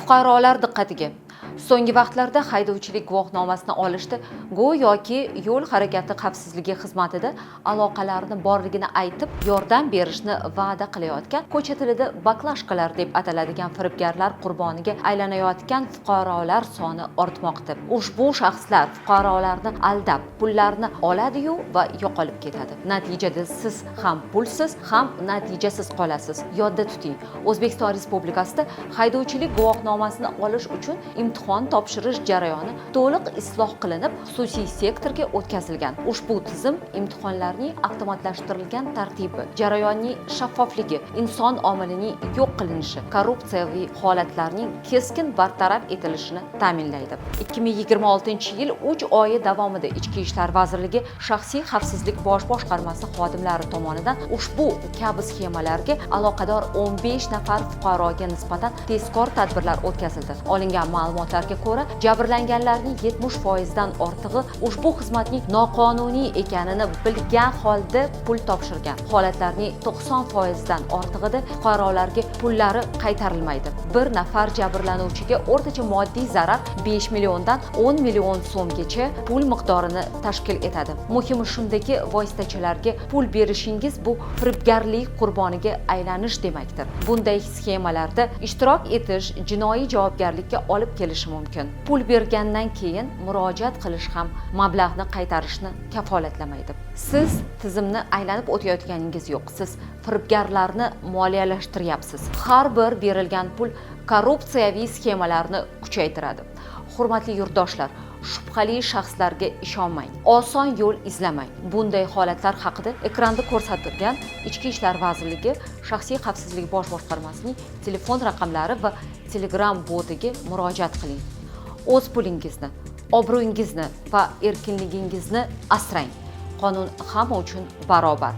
Fuqarolar diqqatiga. So'nggi vaqtlarda haydovchilik guvohnomasini olishda go'yoki yo'l harakati xavfsizligi xizmatida aloqalarni borligini aytib, yordam berishni va'da qilayotgan, ko'cha tilida baklashkalar deb ataladigan firibgarlar qurboniga aylanayotgan fuqarolar soni ortmoqda. Ushbu shaxslar fuqarolarni aldab, pullarni oladi-yu va yo'qolib ketadi. Natijada siz ham pulsiz, ham natijasiz qolasiz. Yodda tuting, O'zbekiston Respublikasida haydovchilik guvohnomasini olish uchun imtihon topshirish jarayoni to'liq isloh qilinib, xususiy sektorga o'tkazilgan. Ushbu tizim imtihonlarning avtomatlashtirilgan tartibi, jarayonning shaffofligi, inson omilining yo'q qilinishi, korrupsiyaviy holatlarning keskin bartaraf etilishini ta'minlaydi. 2026-yil 3 oyi davomida Ichki ishlar vazirligi shaxsiy xavfsizlik bosh boshqarmasi xodimlari tomonidan ushbu kabi sxemalarga aloqador 15 nafar fuqaroga nisbatan tezkor tadbirlar o'tkazildi. Olingan ma'lumotlarga ko'ra, jabrlanganlarning 70% dan ortig'i ushbu xizmatning noqonuniy ekanini bilgan holda pul topshirgan. Holatlarning 90% dan ortig'ida fuqarolarga pullari qaytarilmaydi. Bir nafar jabrlanuvchiga o'rtacha moddiy zarar 5 milliondan 10 million so'mgacha pul miqdorini tashkil etadi. Muhimi shundaki, vositachilarga pul berishingiz bu firibgarlik qurboniga aylanish demakdir. Bunday sxemalarda ishtirok etish jinoiy javobgarlikka olib kelishi mumkin. Pul bergandan keyin murojaat qilish ham mablag'ni qaytarishni kafolatlamaydi. Siz tizimni aylanib o'tayotganingiz yo'q. Siz firibgarlarni moliyalashtiryapsiz. Har bir berilgan pul korrupsiyaviy sxemalarni kuchaytiradi. Hurmatli yurtdoshlar, shubhali shaxslarga ishonmang. Oson yo'l izlamang. Bunday holatlar haqida ekranda ko'rsatilgan Ichki ishlar vazirligi shaxsiy xavfsizlik bosh boshqarmasining telefon raqamlari va Telegram botiga murojaat qiling. O'z pulingizni, obro'yingizni va erkinligingizni asrang. Qonun hamma uchun barobar.